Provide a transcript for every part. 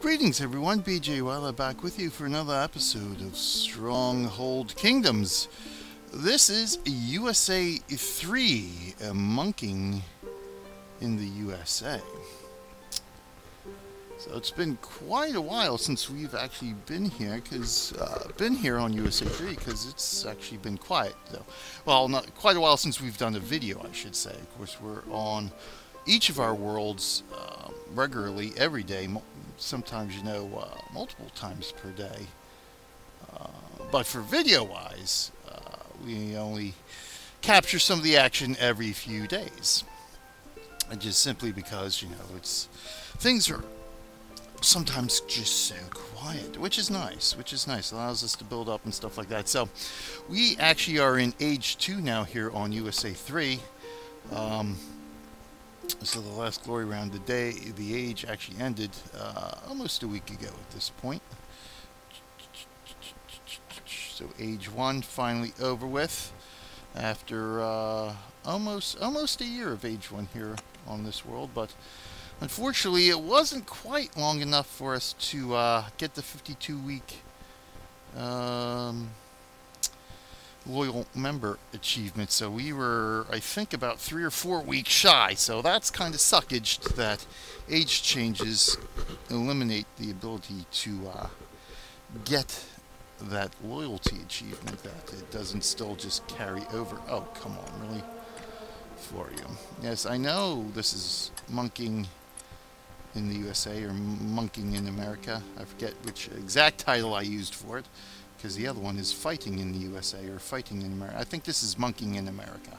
Greetings everyone, BJ Wella back with you for another episode of Stronghold Kingdoms. This is USA 3, monking in the USA. So it's been quite a while since we've actually been here, on USA 3, because it's actually been quiet though. Well, not quite a while since we've done a video, I should say. Of course, we're on each of our worlds regularly every day. Sometimes, multiple times per day. But for video-wise, we only capture some of the action every few days. And just simply because, things are sometimes just so quiet, which is nice. Allows us to build up and stuff like that. So, we actually are in Age 2 now here on USA 3. So the last glory round, the age actually ended almost a week ago at this point. So Age 1 finally over with after almost a year of Age 1 here on this world, but unfortunately it wasn't quite long enough for us to get the 52-week loyal member achievement, so we were, I think, about 3 or 4 weeks shy. So that's kind of suckage that age changes eliminate the ability to get that loyalty achievement, that it doesn't still just carry over. Oh, come on, really? For you. Yes, I know this is monking in the USA or monking in America. I forget which exact title I used for it, because the other one is fighting in the USA or fighting in America. I think this is monking in America.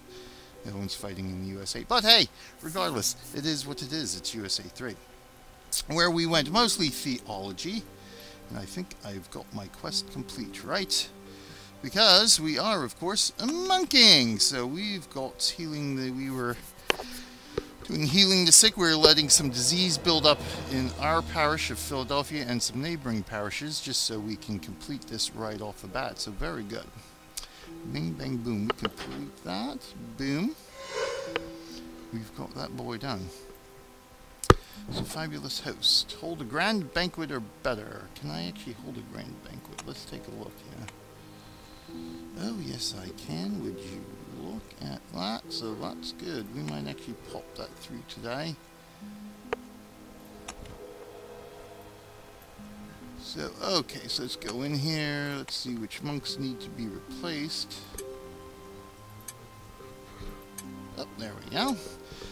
The other one's fighting in the USA. But hey, regardless, it is what it is. It's USA 3. Where we went mostly theology. And I think I've got my quest complete, right? Because we are, of course, monking. So we've got healing. We were doing healing the sick. We're letting some disease build up in our parish of Philadelphia and some neighboring parishes, just so we can complete this right off the bat. So very good. Bing, bang, boom. We complete that. Boom. We've got that boy done. So fabulous host. Hold a grand banquet or better. Can I actually hold a grand banquet? Let's take a look here. Oh, yes, I can. Would you look at that? So that's good. We might actually pop that through today. So, okay, so let's go in here. Let's see which monks need to be replaced. Oh, there we go.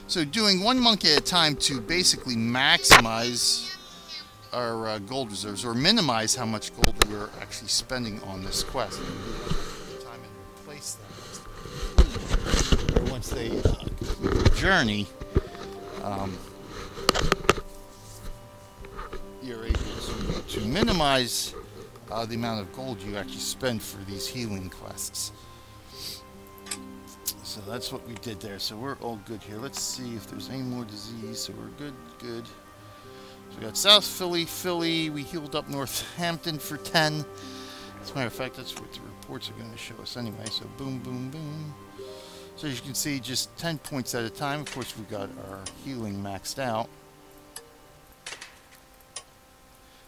So doing one monk at a time to basically maximize our gold reserves, or minimize how much gold we're actually spending on this quest. Time and replace them. Once they complete the journey, you're able to minimize the amount of gold you actually spend for these healing quests. So that's what we did there. So we're all good here. Let's see if there's any more disease. So we're good. So we got South Philly. We healed up Northampton for 10. As a matter of fact, that's what the reports are going to show us anyway. So boom, boom, boom. So as you can see, just 10 points at a time. Of course, we got our healing maxed out.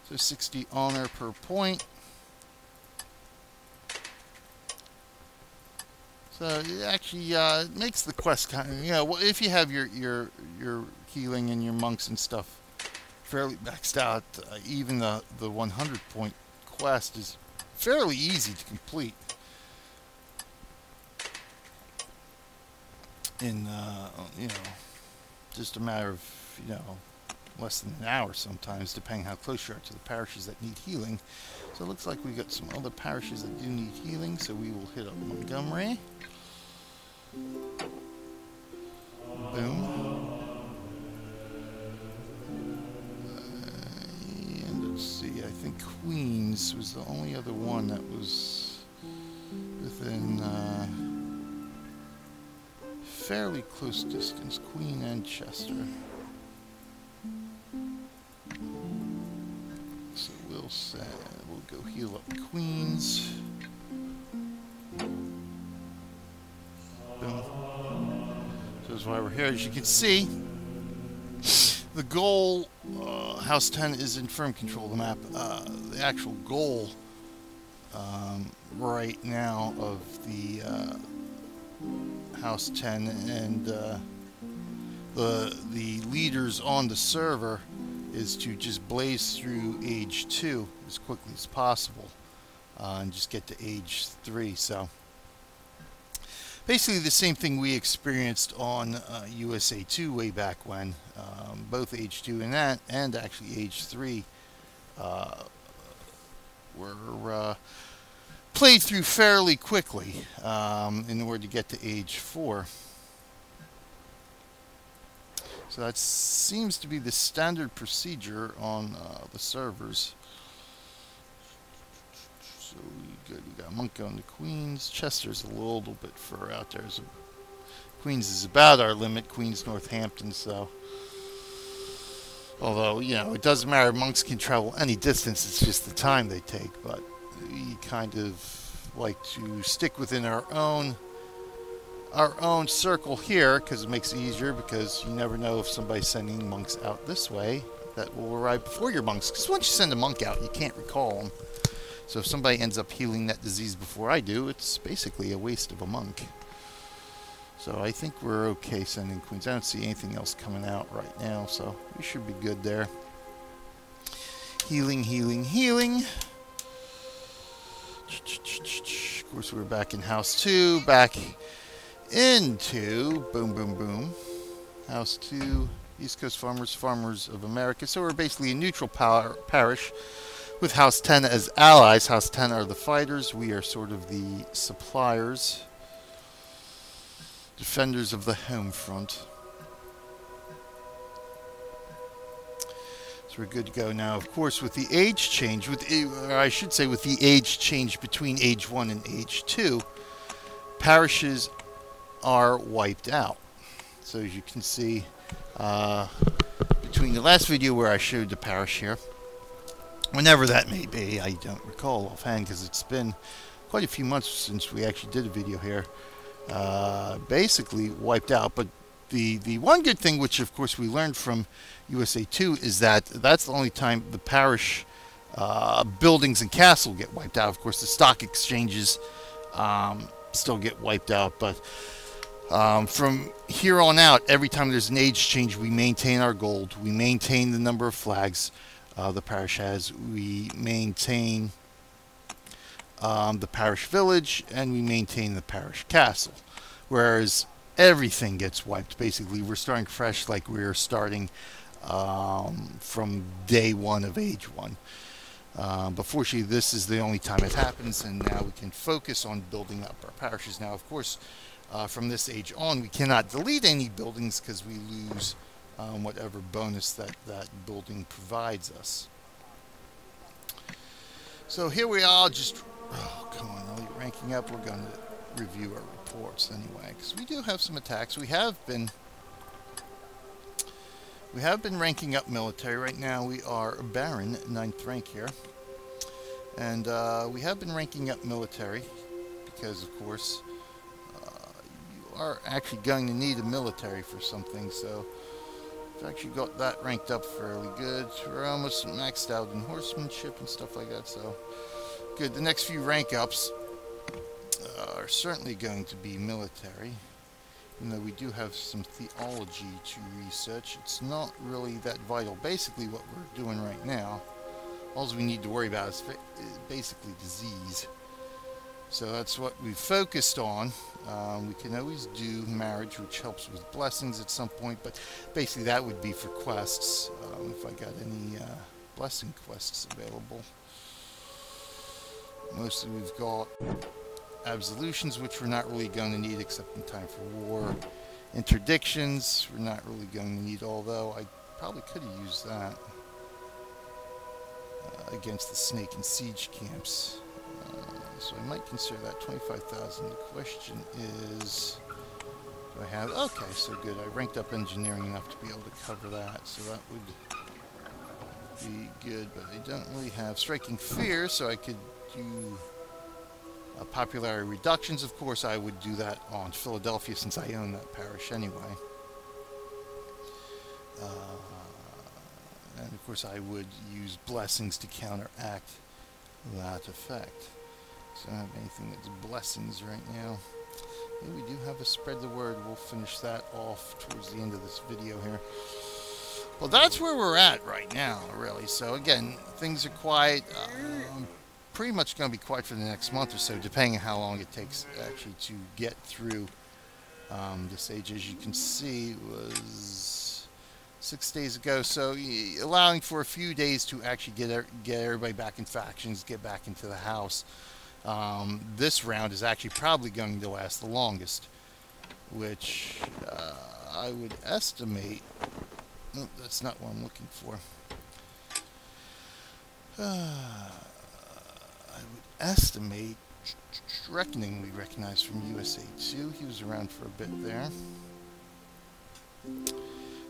So 60 honor per point. So it actually makes the quest kind of, if you have your healing and your monks and stuff fairly maxed out, even the 100-point quest is fairly easy to complete in just a matter of less than an hour sometimes, depending how close you are to the parishes that need healing. So it looks like we got some other parishes that do need healing, so we will hit up Montgomery. Boom. And let's see, I think Queens was the only other one that was within fairly close distance. Queen and Chester. So we'll go heal up Queens. Boom. So that's why we're here. As you can see, The goal, House 10 is in firm control of the map. The actual goal right now of the House 10 and the leaders on the server is to just blaze through Age 2 as quickly as possible and just get to Age 3. So basically the same thing we experienced on USA 2 way back when. Both Age 2 and that, and actually Age 3 were played through fairly quickly in order to get to Age 4. So that seems to be the standard procedure on the servers. So we got Monk going to Queens. Chester's a little bit further out there. So Queens is about our limit. Queens, Northampton. So, although you know it doesn't matter, monks can travel any distance. It's just the time they take. But we kind of like to stick within our own circle here because it makes it easier, because you never know if somebody's sending monks out this way that will arrive before your monks, because once you send a monk out you can't recall them. So if somebody ends up healing that disease before I do, it's basically a waste of a monk. So I think we're okay sending queens. I don't see anything else coming out right now, so we should be good there. Healing, healing, healing. Of course we're back in House 2, back into boom boom boom House 2, East Coast Farmers, Farmers of America. So we're basically a neutral parish with House 10 as allies. House 10 are the fighters, we are sort of the suppliers, defenders of the home front. So we're good to go now. Of course, with the age change, or I should say with the age change between Age 1 and Age 2, parishes are wiped out. So as you can see, between the last video where I showed the parish here, whenever that may be, I don't recall offhand because it's been quite a few months since we actually did a video here, basically wiped out. But the one good thing, which of course we learned from USA 2, is that that's the only time the parish buildings and castle get wiped out. Of course the stock exchanges still get wiped out, but from here on out, every time there's an age change, we maintain our gold, we maintain the number of flags the parish has, we maintain the parish village, and we maintain the parish castle. Whereas everything gets wiped. Basically, we're starting fresh, like we're starting from day one of Age 1. But fortunately, this is the only time it happens, and now we can focus on building up our parishes. Now, of course, from this age on, we cannot delete any buildings because we lose whatever bonus that building provides us. So here we are, just come on, Elliot, ranking up. We're going to review our reports anyway, because we do have some attacks. We have been ranking up military. Right now we are Baron, 9th rank here, and we have been ranking up military because, of course, you are actually going to need a military for something. So I've actually got that ranked up fairly good. We're almost maxed out in horsemanship and stuff like that, so good. The next few rank ups are certainly going to be military, even though we do have some theology to research. It's not really that vital. Basically what we're doing right now, all we need to worry about is basically disease. So that's what we've focused on. We can always do marriage, which helps with blessings at some point, but basically that would be for quests, if I got any blessing quests available. Mostly we've got absolutions, which we're not really going to need except in time for war. Interdictions, we're not really going to need, although I probably could have used that against the snake and siege camps. So I might consider that 25,000. The question is, do I have, okay, so good. I ranked up engineering enough to be able to cover that, so that would be good, but I don't really have striking fear, so I could do popularity reductions. Of course, I would do that on Philadelphia since I own that parish anyway. And of course I would use blessings to counteract that effect. So I don't have anything that's blessings right now. Yeah, we do have a spread the word. We'll finish that off towards the end of this video here. Well, that's where we're at right now, really. So again, things are quiet. Pretty much going to be quiet for the next month or so, depending on how long it takes actually to get through this age. As you can see, was 6 days ago, so allowing for a few days to actually get everybody back in factions, get back into the house. This round is actually probably going to last the longest, which I would estimate. Oh, that's not what I'm looking for. I would estimate Reckoning we recognize from USA 2. He was around for a bit there.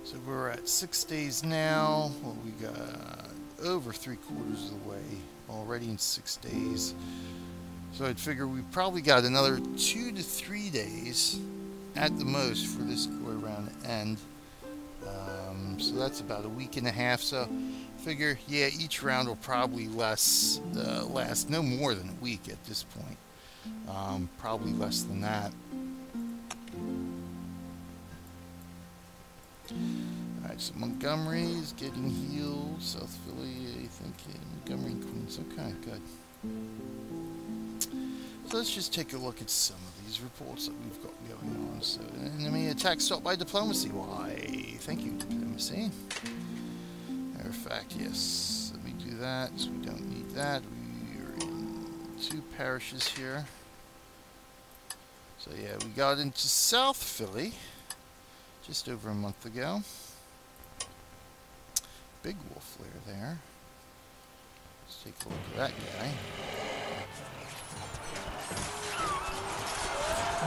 So we're at 6 days now. Well, we got over 3/4 of the way already in 6 days. So I'd figure we probably got another 2 to 3 days at the most for this go around to end. So that's about a week and a half. So figure, yeah, each round will probably last no more than a week at this point. Probably less than that. Alright, so Montgomery is getting healed. South Philly, I think, Montgomery and Queens. Okay, good. So let's just take a look at some of these reports that we've got going on. So, enemy attack stopped by diplomacy. Why, thank you, diplomacy. Matter of fact, yes. Let me do that. So we don't need that. We're in 2 parishes here. So yeah, we got into South Philly just over a month ago. Big wolf flare there. Let's take a look at that guy.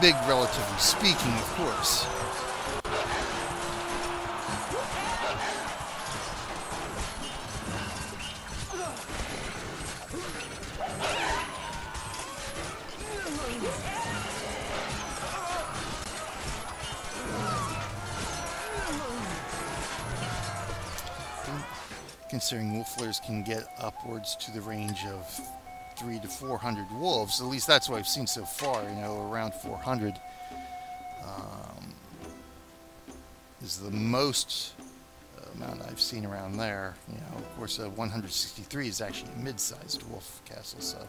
Big, relatively speaking, of course. Considering wolf flares can get upwards to the range of 300 to 400 wolves, at least that's what I've seen so far, you know, around 400 is the most amount I've seen around there. You know, of course, 163 is actually a mid-sized wolf castle, so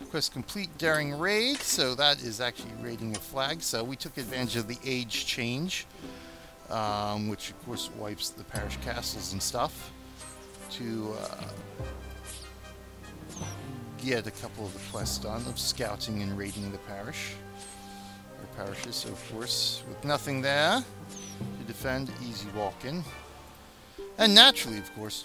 of course, complete daring raid, so that is actually raiding a flag. So we took advantage of the age change, which of course wipes the parish castles and stuff, to get a couple of the quests done of scouting and raiding the parish or parishes. So of course, with nothing there to defend, easy walk-in. And naturally, of course,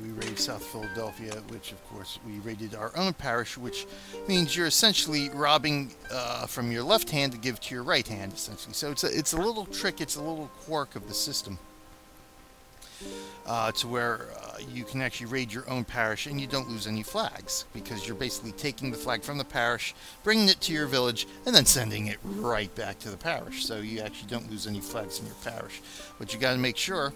we raided South Philadelphia, which of course we raided our own parish, which means you're essentially robbing from your left hand to give to your right hand, essentially. So it's a little trick, it's a little quirk of the system, to where you can actually raid your own parish and you don't lose any flags, because you're basically taking the flag from the parish, bringing it to your village, and then sending it right back to the parish. So you actually don't lose any flags in your parish. But you got to make sure,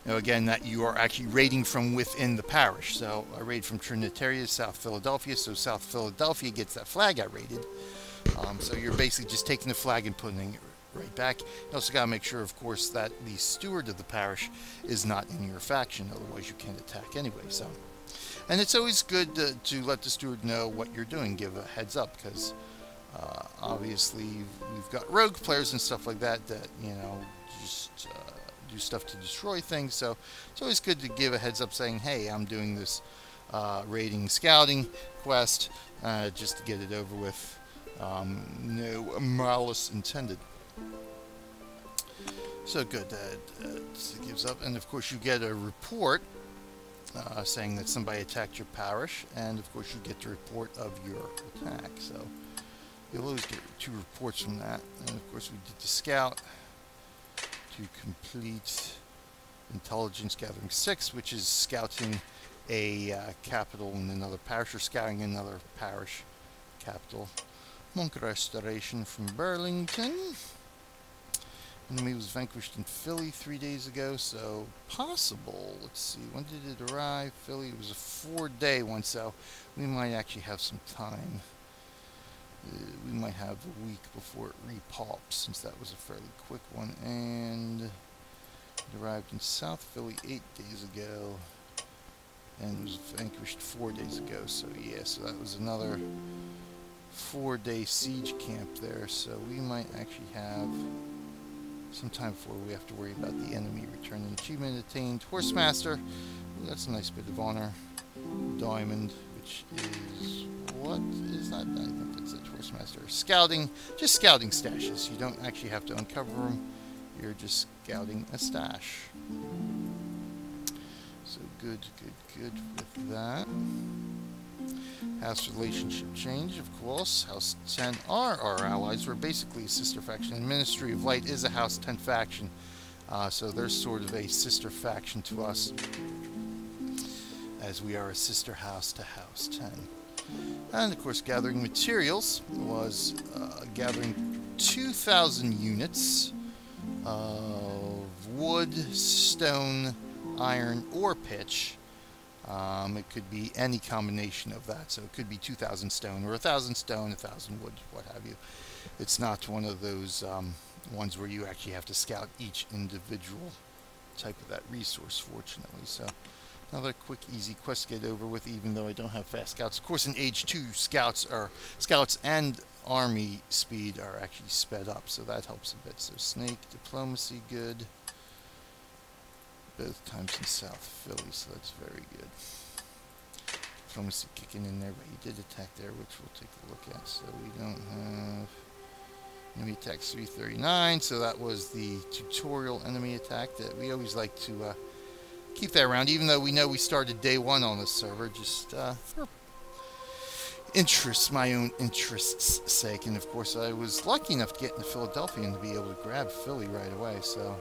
you know, again, that you are actually raiding from within the parish. So I raid from Trinitaria, South Philadelphia, so South Philadelphia gets that flag I raided. So you're basically just taking the flag and putting it right back. You also got to make sure, of course, that the steward of the parish is not in your faction, otherwise you can't attack anyway. So, and it's always good to let the steward know what you're doing, give a heads up, because obviously we've got rogue players and stuff like that that, you know, just do stuff to destroy things. So it's always good to give a heads up saying, hey, I'm doing this raiding scouting quest, just to get it over with. No malice intended. So good, that gives up, and of course you get a report saying that somebody attacked your parish, and of course you get the report of your attack. So you'll always get 2 reports from that, and of course we did the scout to complete intelligence gathering 6, which is scouting a capital in another parish, or scouting another parish capital. Monk restoration from Burlington. Enemy was vanquished in Philly 3 days ago, so possible. Let's see, when did it arrive? Philly, it was a 4-day one, so we might actually have some time. We might have a week before it repops, since that was a fairly quick one. And it arrived in South Philly 8 days ago, and was vanquished 4 days ago. So yeah, so that was another 4-day siege camp there. So we might actually have some time before we have to worry about the enemy. Return an achievement attained. Horsemaster. Ooh, that's a nice bit of honor. Diamond, which is, what is that? I think that's it. Horsemaster. Scouting. Just scouting stashes. You don't actually have to uncover them. You're just scouting a stash. So good with that. House relationship change, of course. House 10 are our allies. We're basically a sister faction. And Ministry of Light is a House 10 faction. So they're sort of a sister faction to us, as we are a sister house to House 10. And, of course, gathering materials was gathering 2,000 units of wood, stone, iron, or pitch. It could be any combination of that, so it could be 2,000 stone, or 1,000 stone, 1,000 wood, what have you. It's not one of those ones where you actually have to scout each individual type of that resource, fortunately. So another quick, easy quest to get over with, even though I don't have fast scouts. Of course, in Age 2, scouts and army speed are actually sped up, so that helps a bit. So snake, diplomacy, good. Both times in South Philly, so that's very good. Diplomacy kicking in there, but he did attack there, which we'll take a look at. So we don't have enemy attack 339, so that was the tutorial enemy attack that we always like to keep that around, even though we know we started day 1 on this server, just for interests, my own interests' sake. And of course, I was lucky enough to get into Philadelphia and to be able to grab Philly right away, so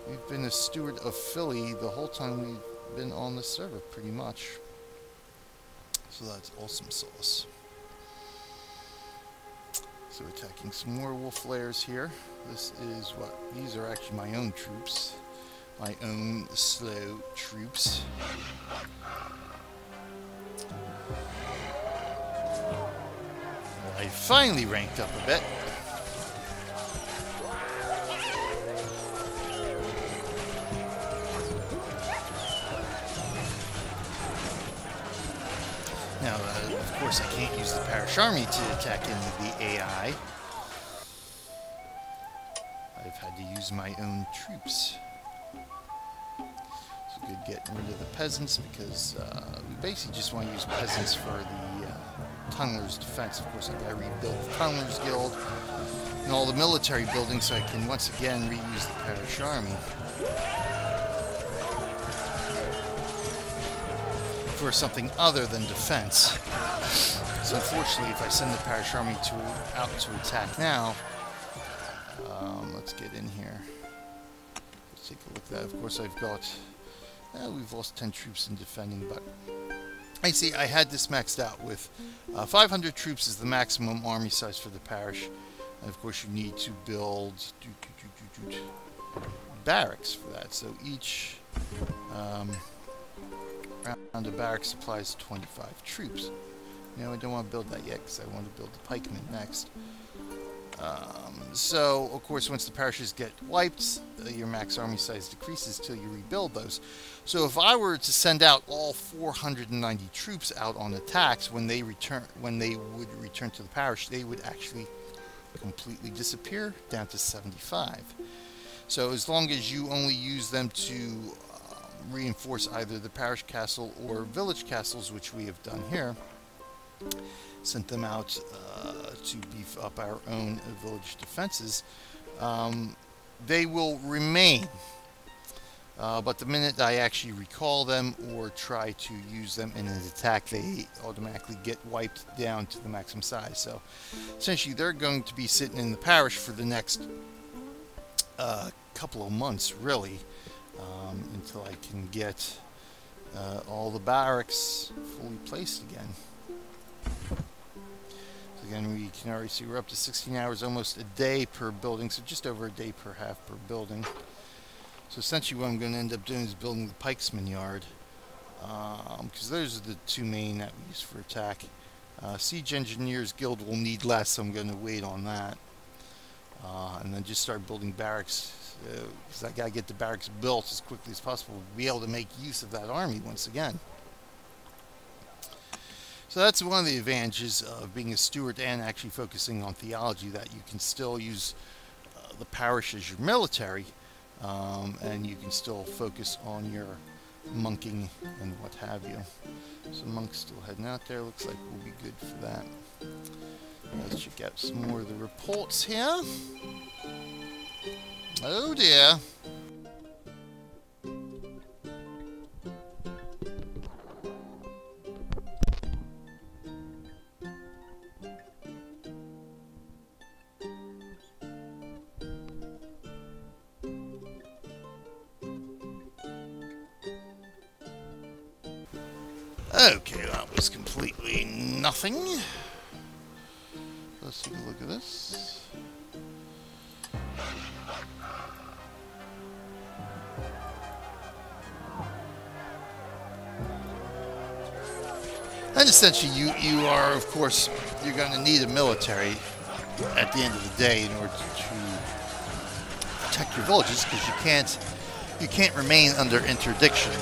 we've been a steward of Philly the whole time we've been on the server, pretty much. So that's awesome sauce. So we're attacking some more wolf lairs here. This is what, these are actually my own troops. My own slow troops. I finally ranked up a bit. Now, of course, I can't use the parish army to attack any of the AI. I've had to use my own troops. So good getting rid of the peasants, because we basically just want to use peasants for the tunnelers' defense. Of course, I've got to rebuild the tunnelers' guild and all the military buildings, so I can once again reuse the parish army for something other than defense. So unfortunately, if I send the parish army out to attack now, let's get in here. Let's take a look at that. Of course, I've got, we've lost 10 troops in defending, but I see I had this maxed out with 500 troops is the maximum army size for the parish. And of course, you need to build barracks for that. So each round of barracks supplies 25 troops. No, I don't want to build that yet because I want to build the pikemen next. So, of course, once the parishes get wiped, your max army size decreases till you rebuild those. So if I were to send out all 490 troops out on attacks, when they would return to the parish, they would actually completely disappear down to 75. So as long as you only use them to reinforce either the parish castle or village castles, which we have done here, sent them out to beef up our own village defenses, they will remain. But the minute I actually recall them or try to use them in an attack, they automatically get wiped down to the maximum size. So essentially they're going to be sitting in the parish for the next couple of months, really, until I can get all the barracks fully placed again. So Again, we can already see we're up to 16 hours, almost a day per building, so just over a day per half per building. So essentially what I'm going to end up doing is building the Pikesman Yard, because those are the two main that we use for attack. Siege Engineers Guild will need less, so I'm going to wait on that. And then just start building barracks, because I got to get the barracks built as quickly as possible to be able to make use of that army once again. So that's one of the advantages of being a steward and actually focusing on theology, that you can still use the parish as your military, and you can still focus on your monking and what have you. So monks still heading out there. Looks like we'll be good for that. Let's check out some more of the reports here. Oh dear. Okay, that was completely nothing. Let's take a look at this. And essentially you are, of course, you're going to need a military at the end of the day in order to protect your villages, because you can't remain under interdiction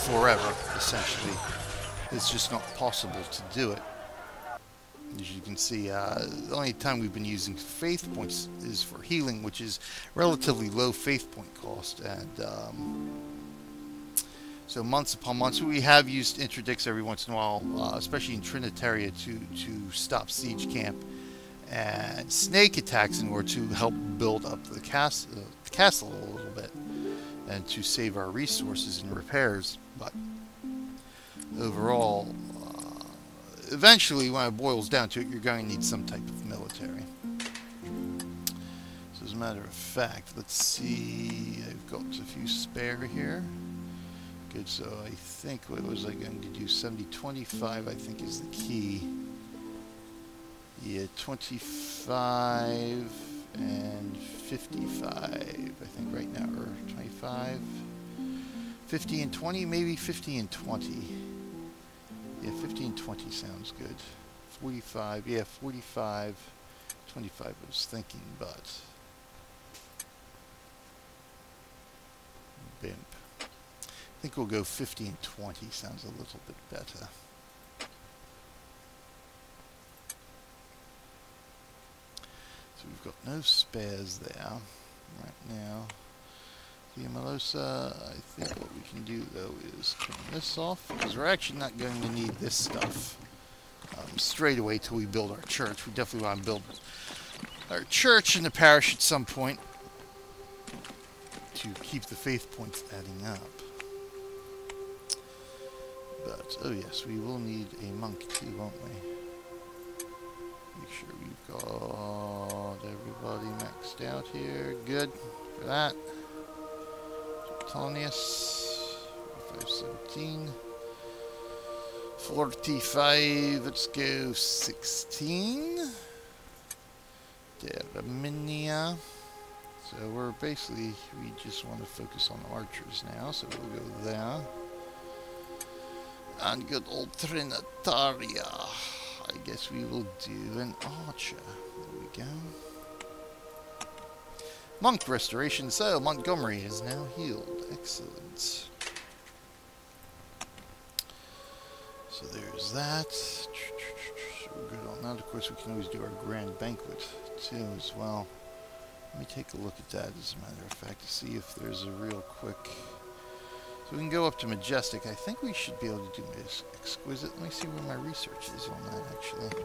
forever, essentially. It's just not possible to do it. As you can see, the only time we've been using faith points is for healing, which is relatively low faith point cost, and so months upon months. We have used interdicts every once in a while, especially in Trinitaria, to stop siege camp and snake attacks in order to help build up the castle a little bit and to save our resources and repairs. But overall, eventually, when it boils down to it, you're going to need some type of military. So as a matter of fact, let's see, I've got a few spare here. Good, so I think, what was I going to do? 70-25, I think, is the key. Yeah, 25 and 55, I think right now, or 25, 50 and 20, maybe 50 and 20. Yeah, 50 and 20 sounds good. 45, yeah, 45, 25 I was thinking, but bimp. I think we'll go 50 and 20, sounds a little bit better. So we've got no spares there right now. The Malosa, I think what we can do though is turn this off, because we're actually not going to need this stuff straight away till we build our church. We definitely want to build our church in the parish at some point to keep the faith points adding up. But, oh yes, we will need a monk too, won't we? Make sure we've got everybody maxed out here. Good for that. Tonius, 517. 45, let's go 16. Terminia. So we're basically, we just want to focus on archers now, so we'll go there. And good old Trinitaria. I guess we will do an archer. There we go. Monk restoration. So Montgomery is now healed. Excellent. So there's that. We're good on that. Of course, we can always do our grand banquet too as well. Let me take a look at that as a matter of fact to see if there's a real quick. So we can go up to Majestic. I think we should be able to do Exquisite. Let me see where my research is on that, actually.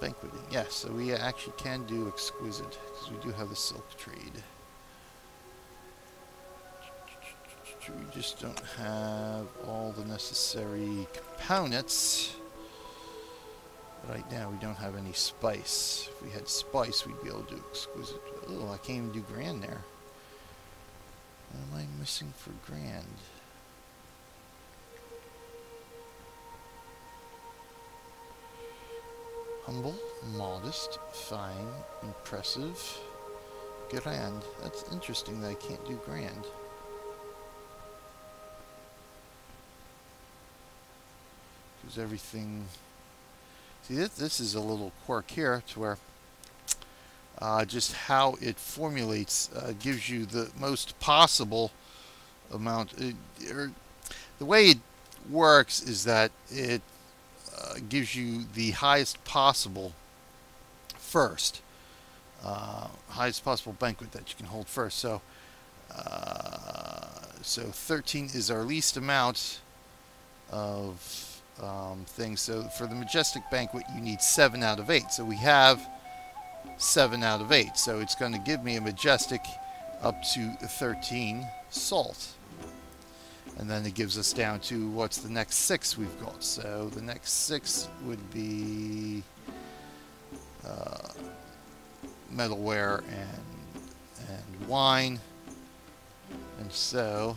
Banqueting. Yes, so we actually can do Exquisite, because we do have the Silk Trade. We just don't have all the necessary components. Right now, we don't have any spice. If we had spice, we'd be able to do Exquisite. Oh, I can't even do Grand there. What am I missing for Grand? Humble, modest, fine, impressive, grand. That's interesting that I can't do grand. Because everything... See, this is a little quirk here to where just how it formulates gives you the most possible amount. The way it works is that it gives you the highest possible first. Highest possible banquet that you can hold first. So 13 is our least amount of things. So for the majestic banquet, you need 7 out of 8. So we have 7 out of 8. So it's going to give me a majestic up to 13 salt. And then it gives us down to what's the next 6 we've got. So the next 6 would be metalware and wine. And so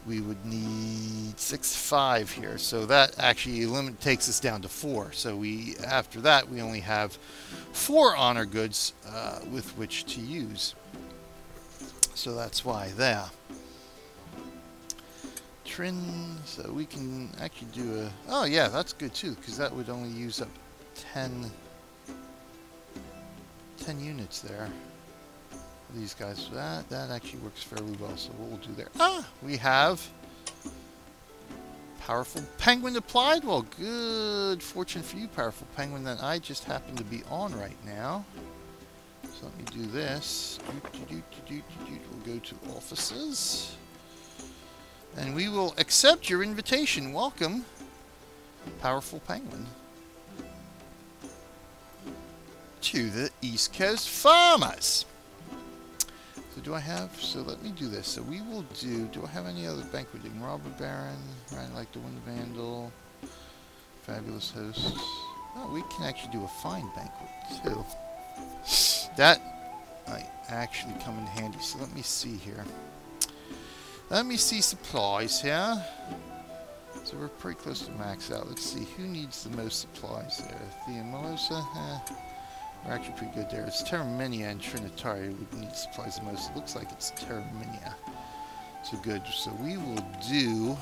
we would need 6, 5 here. So that actually takes us down to 4. So after that we only have 4 honor goods with which to use. So that's why there. Trin, so we can actually do a... Oh yeah, that's good too, because that would only use up 10 units there. These guys, so that actually works fairly well, so what we'll do there. We have Powerful Penguin applied. Well, good fortune for you, Powerful Penguin, that I just happen to be on right now. So let me do this. We'll go to offices. And we will accept your invitation. Welcome, Powerful Penguin, to the East Coast Farmers. So do I have... So let me do this. So we will do... Do I have any other banqueting? Robber Baron, Ryan like the Wind Vandal, Fabulous Hosts. Oh, we can actually do a fine banquet too. That might actually come in handy. So let me see here. Let me see supplies here. So we're pretty close to max out. Let's see who needs the most supplies there. Thea Melosa, we're actually pretty good there. It's Terraminia and Trinitari would need supplies the most. It looks like it's Terraminia. So good. So we will do...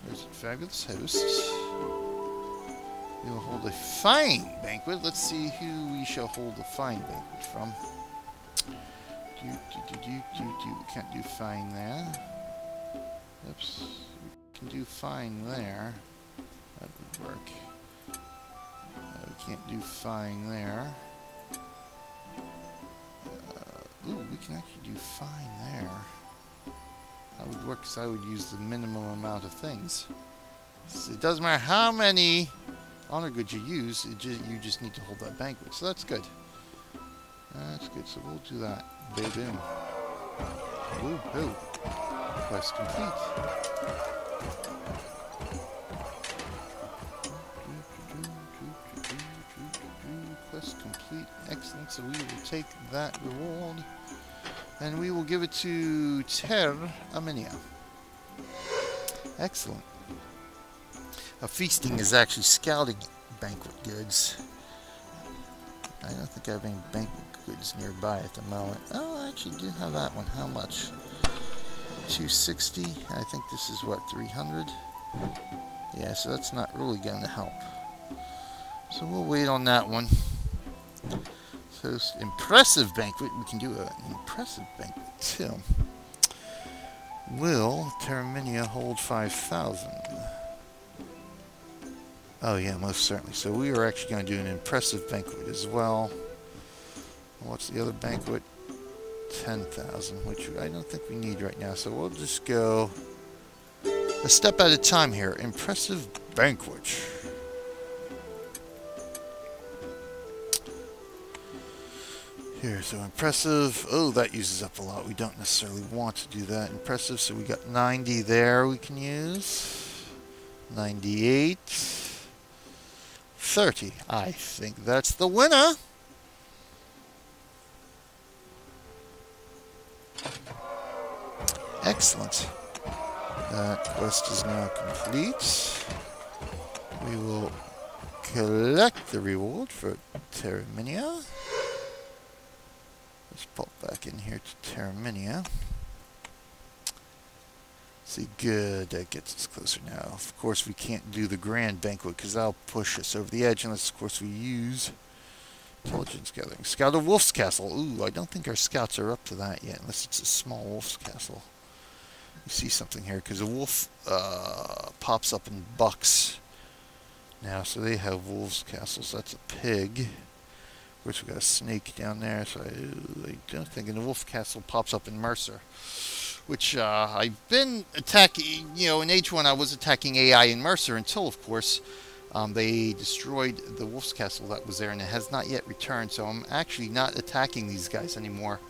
There's a Fabulous Host. We will hold a fine banquet. Let's see who we shall hold a fine banquet from. We can't do fine there. Oops. We can do fine there. That would work. We can't do fine there. Ooh, we can actually do fine there. That would work because I would use the minimum amount of things. So it doesn't matter how many honor goods you use, you just need to hold that banquet. So that's good. That's good. So we'll do that. Boom, boom. Woohoo. Quest complete. Quest complete. Excellent. So we will take that reward and we will give it to Terraminia. Excellent. Feasting is actually scouting banquet goods. I don't think I have any banquet goods nearby at the moment. Oh, I actually do have that one. How much? 260. I think this is what, 300? Yeah, so that's not really going to help. So we'll wait on that one. So impressive banquet. We can do an impressive banquet too. Will Terraminia hold 5,000? Oh yeah, most certainly. So we are actually going to do an impressive banquet as well. What's the other banquet? 10,000, which I don't think we need right now. So we'll just go a step at a time here. Impressive banquet. Here, so impressive. Oh, that uses up a lot. We don't necessarily want to do that. Impressive, so we got 90 there we can use. 98. 30. I think that's the winner. Excellent. That quest is now complete. We will collect the reward for Terraminia. Let's pop back in here to Terraminia. See, good, that gets us closer now. Of course, we can't do the Grand Banquet because that'll push us over the edge unless, of course, we use Intelligence Gathering. Scout of Wolf's Castle. Ooh, I don't think our scouts are up to that yet, unless it's a small Wolf's Castle. You see something here, because a wolf pops up in bucks now, so they have wolves' castles. That's a pig. Of course, we got a snake down there, so I don't think. And the wolf castle pops up in Mercer, which I've been attacking. You know, in H1, I was attacking AI in Mercer until, of course, they destroyed the wolf's castle that was there, and it has not yet returned. So I'm actually not attacking these guys anymore,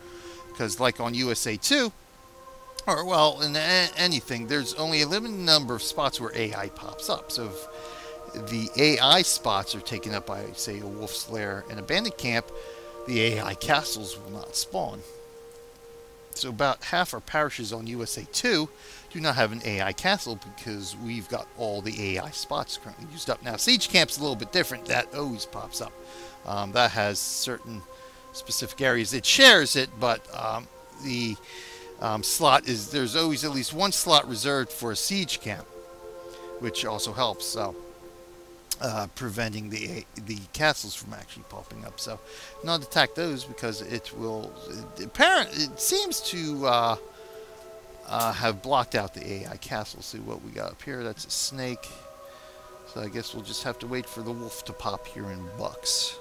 because like on USA 2, or well, in anything, there's only a limited number of spots where AI pops up. So if the AI spots are taken up by, say, a wolf's lair and a bandit camp, the AI castles will not spawn. So about half our parishes on USA 2 do not have an AI castle because we've got all the AI spots currently used up. Now, Siege Camp's a little bit different. That always pops up. That has certain specific areas. It shares it, but the slot is, there's always at least one slot reserved for a Siege Camp, which also helps. So preventing the castles from actually popping up. So not attack those because it will. It seems to have blocked out the AI castle. See what we got up here? That's a snake. So I guess we'll just have to wait for the wolf to pop here in bucks.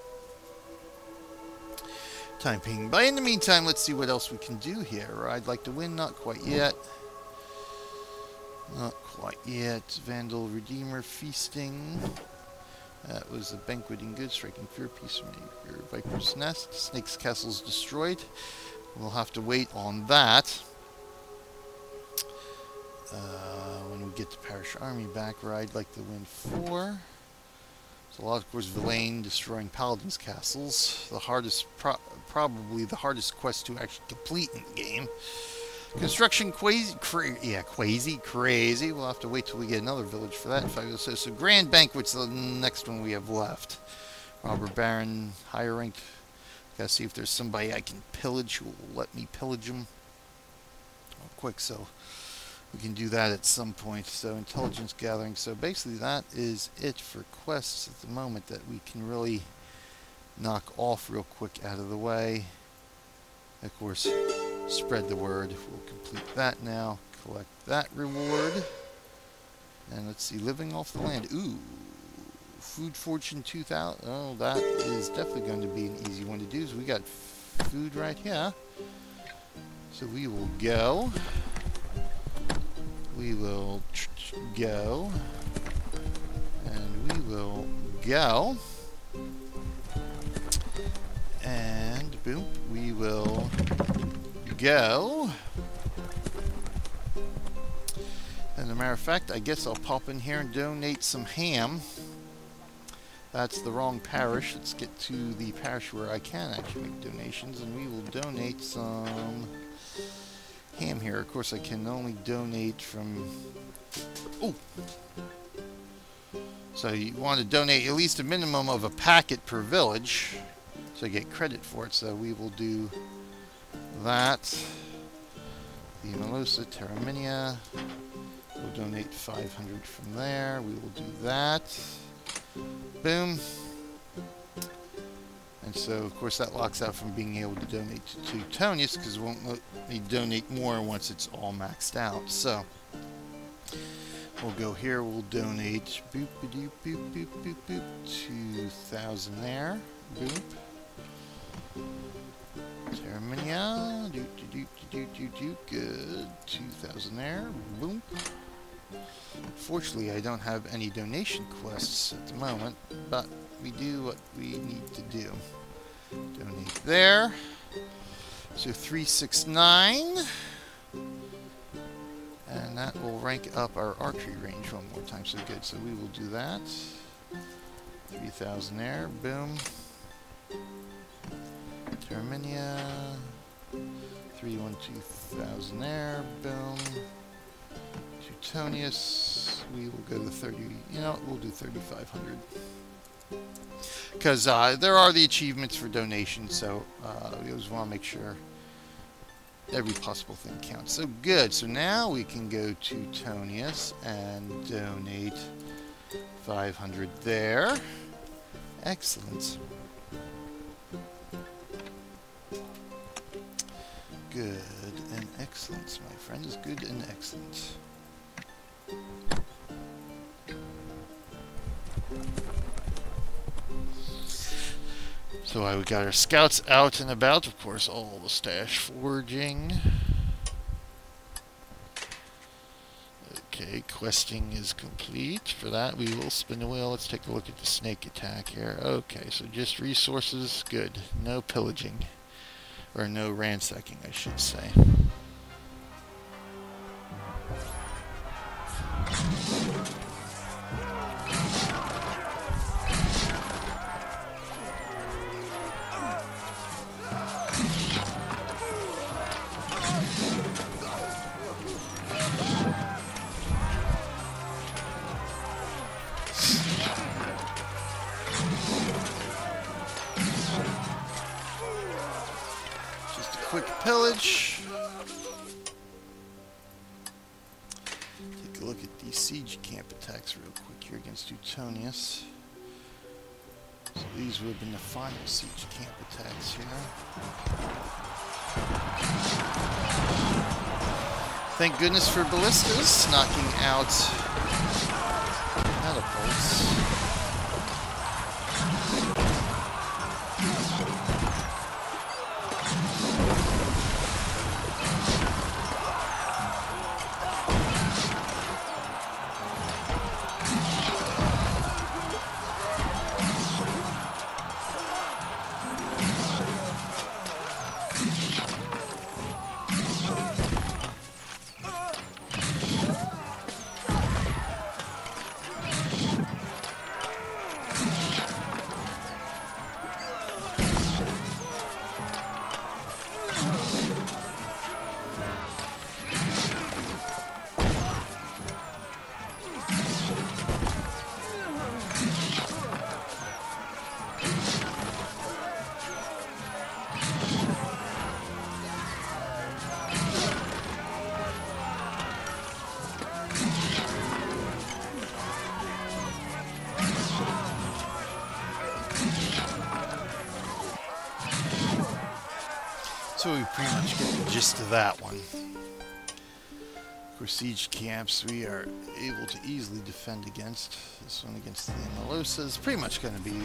Time ping. But in the meantime, let's see what else we can do here. I'd like to win. Not quite yet. Not quite yet. Vandal Redeemer Feasting. That was a Banqueting Good, Striking Fear, Peacemaker, Viper's Nest. Snake's Castle's destroyed. We'll have to wait on that. When we get the Parish Army back, where I'd like to win 4. So a lot, of course, Villain destroying Paladin's castles. The hardest, probably the hardest quest to actually complete in the game. Construction crazy. We'll have to wait till we get another village for that. So Grand Banquet's the next one we have left. Robber Baron, higher ranked. Gotta see if there's somebody I can pillage who will let me pillage them real quick. So we can do that at some point. So Intelligence Gathering. So basically that is it for quests at the moment that we can really knock off real quick out of the way. Of course, spread the word. We'll complete that now. Collect that reward. And let's see, living off the land. Ooh, food fortune 2,000. Oh, that is definitely going to be an easy one to do. So we got food right here. So we will go. We will go. And we will go. And boom, we will go. And as a matter of fact, I guess I'll pop in here and donate some ham. That's the wrong parish. Let's get to the parish where I can actually make donations, and we will donate some ham here. Of course, I can only donate from... Oh! So you want to donate at least a minimum of a packet per village, so I get credit for it. So we will do that. The Melosa, Terraminia. We'll donate 500 from there. We will do that. Boom. And so, of course, that locks out from being able to donate to Teutonius, because it won't let me donate more once it's all maxed out. So we'll go here. We'll donate boop, boop, boop, boop, boop, boop, 2,000 there. Boop. Terraminia. Do, do, do, do, do, do. Good. 2,000 there. Boom. Unfortunately, I don't have any donation quests at the moment, but we do what we need to do. Donate there. So 369. And that will rank up our archery range one more time. So good. So we will do that. 3,000 there. Boom. Terraminia. 312,000 there. Boom. Teutonius. we will go to 30. You know, we'll do 3,500 because there are the achievements for donations. So we always want to make sure every possible thing counts. So good. So now we can go to Tonius and donate 500 there. Excellent. Good and excellent, my friends. Good and excellent. So we got our scouts out and about. Of course, all the stash foraging. Okay, questing is complete. For that, we will spin the wheel. Let's take a look at the snake attack here. Okay, so just resources. Good. No pillaging. Or no ransacking, I should say. Quick pillage. Take a look at these siege camp attacks real quick here against Teutonius. So these would have been the final siege camp attacks here. Thank goodness for ballistas, knocking out catapults. So we pretty much get the gist of that one. For siege camps, we are able to easily defend against. This one against the Melosa is pretty much going to be the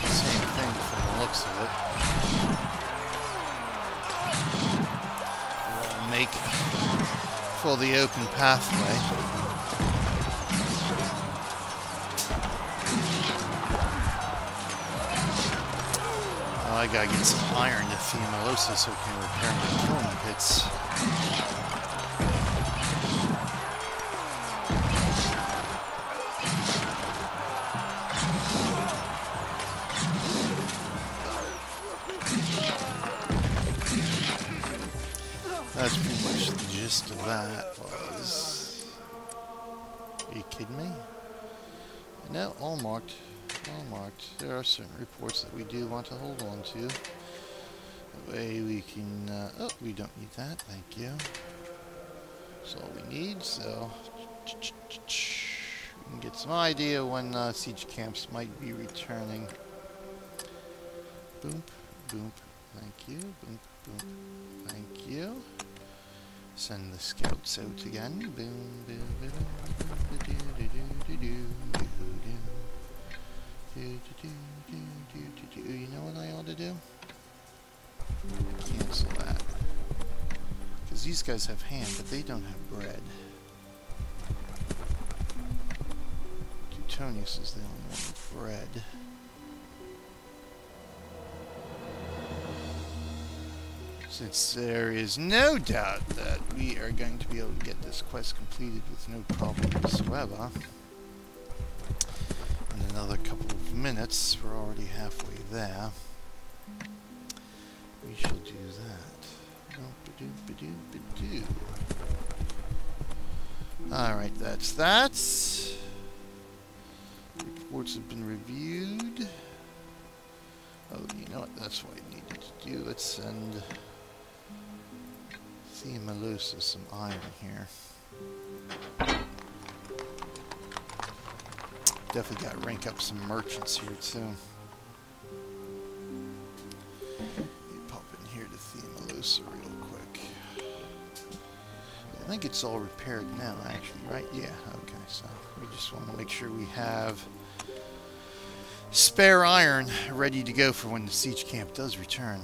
same thing from the looks of it. We'll make for the open pathway. I gotta get some iron to Theomalosa so we can repair my killing pits. That's pretty much the gist of that was. Are you kidding me? No, all marked. All marked. There are certain reports that we do want to hold on to. That way we can... oh, we don't need that. Thank you. That's all we need, so... we can get some idea when siege camps might be returning. Boom, boom. Thank you. Boom, boom. Thank you. Send the scouts out again. Boom, boom, boom. You know what I ought to do? Cancel that. Because these guys have ham, but they don't have bread. Teutonius is the only one with bread. Since there is no doubt that we are going to be able to get this quest completed with no problem whatsoever. In another couple of minutes, we're already halfway there. We shall do that. Alright, that's that. Reports have been reviewed. Oh, you know what? That's what I needed to do. Let's send Theomelosa some iron here. Definitely got to rank up some merchants here, too. You pop in here to Theomelosa real quick. I think it's all repaired now, actually, right? Yeah, okay, so we just want to make sure we have spare iron ready to go for when the siege camp does return.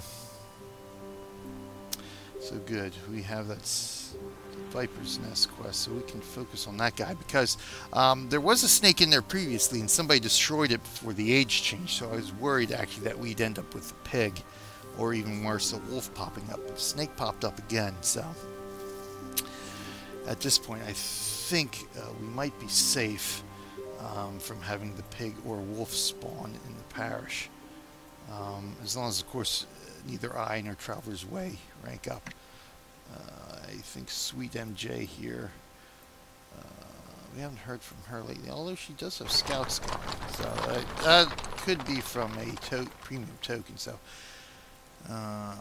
So good. We have that Viper's Nest quest, so we can focus on that guy, because there was a snake in there previously and somebody destroyed it before the age change, so I was worried actually that we'd end up with a pig, or even worse, a wolf popping up. But the snake popped up again, so at this point I think we might be safe from having the pig or wolf spawn in the parish, as long as, of course, neither I nor Traveler's Way rank up. I think Sweet MJ here, we haven't heard from her lately, although she does have scouts going, so that could be from a premium token. So I'll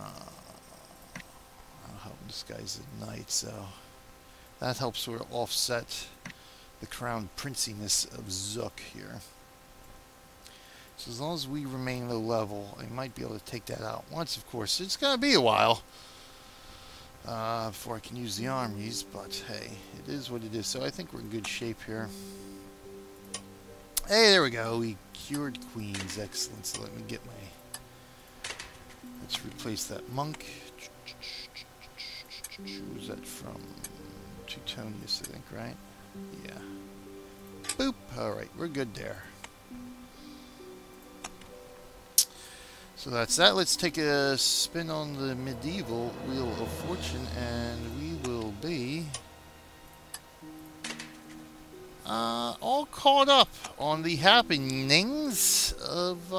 help this guy's at night, so that helps sort of offset the crown princiness of Zook here. So as long as we remain low level, I might be able to take that out once. Of course, it's going to be a while before I can use the armies, but hey, it is what it is. So I think we're in good shape here. Hey, there we go. We cured queens. Excellent. So let me get my... Let's replace that monk. Who was that from? Teutonius, I think, right? Yeah. Boop. Alright, we're good there. So that's that. Let's take a spin on the medieval Wheel of Fortune, and we will be all caught up on the happenings of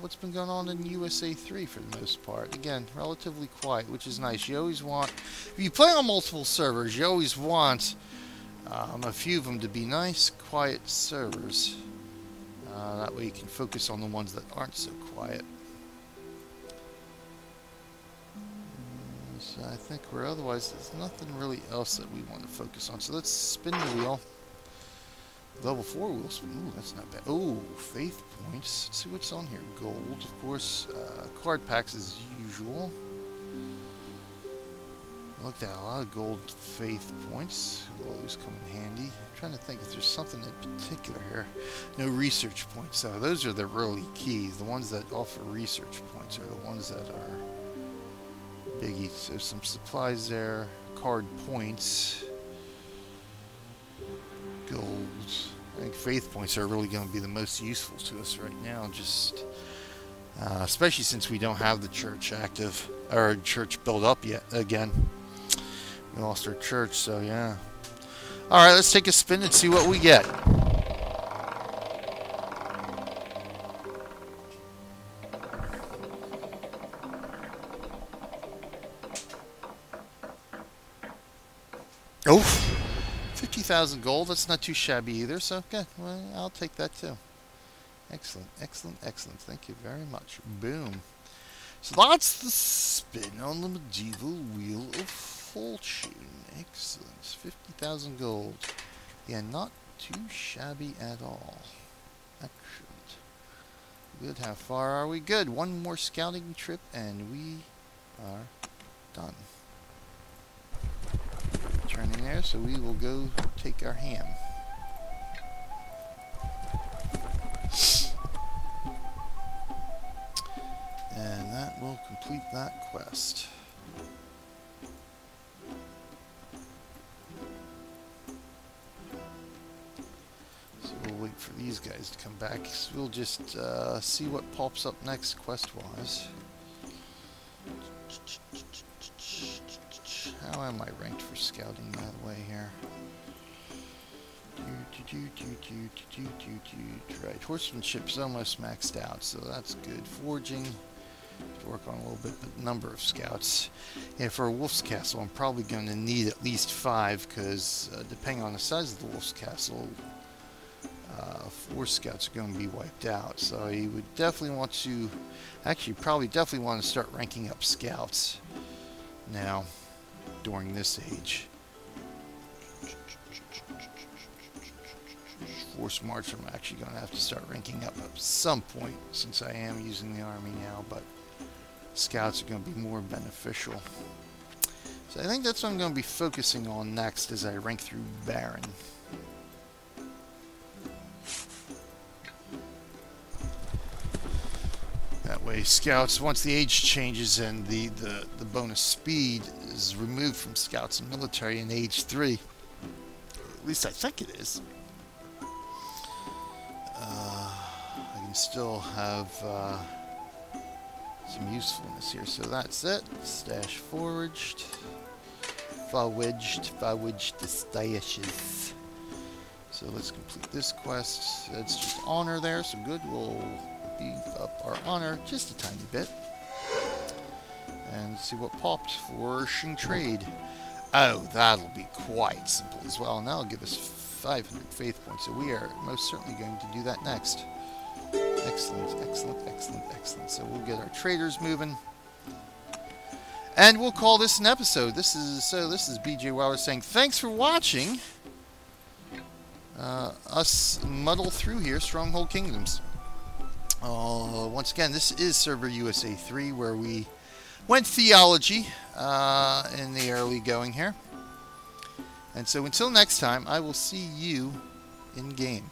what's been going on in USA 3 for the most part. Again, relatively quiet, which is nice. You always want, if you play on multiple servers, you always want a few of them to be nice, quiet servers. That way you can focus on the ones that aren't so quiet. So I think we're, otherwise there's nothing really else that we want to focus on. So let's spin the wheel. Level 4 wheel spin. Ooh, that's not bad. Oh, faith points. Let's see what's on here. Gold, of course. Card packs as usual. Looked at a lot of gold faith points. Will always come in handy. I'm trying to think if there's something in particular here. No research points. So those are the really keys. The ones that offer research points are the ones that are biggie. So some supplies there, card points, gold. I think faith points are really going to be the most useful to us right now, just especially since we don't have the church active, or church built up yet again. We lost our church, so yeah. Alright, let's take a spin and see what we get. Oh, 50,000 gold. That's not too shabby either. So, okay, well, I'll take that too. Excellent, excellent, excellent. Thank you very much. Boom. So that's the spin on the medieval Wheel of Fortune. Excellent. 50,000 gold. Yeah, not too shabby at all. Excellent. Good. How far are we? Good. One more scouting trip and we are done. Turning there, so we will go take our ham. And that will complete that quest. So we'll wait for these guys to come back. So we'll just see what pops up next quest-wise. How am I ranked for scouting, by the way, here? Right, horsemanship's almost maxed out, so that's good. Forging, Work on a little bit the number of scouts. Yeah, for a wolf's castle, I'm probably going to need at least 5 because depending on the size of the wolf's castle, 4 scouts are going to be wiped out. So you would definitely want to, actually probably definitely want to start ranking up scouts now during this age. Force march I'm actually going to have to start ranking up at some point since I am using the army now, but scouts are going to be more beneficial. So I think that's what I'm going to be focusing on next as I rank through Baron. That way scouts, once the age changes and the bonus speed is removed from scouts and military in age 3, at least I think it is, I can still have some usefulness here. So that's it. Stash foraged. Foraged the stashes. So let's complete this quest. It's just honor there, so good. We'll beef up our honor just a tiny bit. And see what popped for Shing Trade. Oh, that'll be quite simple as well. And that'll give us 500 faith points. So we are most certainly going to do that next. Excellent, excellent, excellent, excellent. So we'll get our traders moving. And we'll call this an episode. This is BJ Weller saying thanks for watching us muddle through here Stronghold Kingdoms. Once again, this is Server USA 3 where we went theology in the early going here. And so until next time, I will see you in game.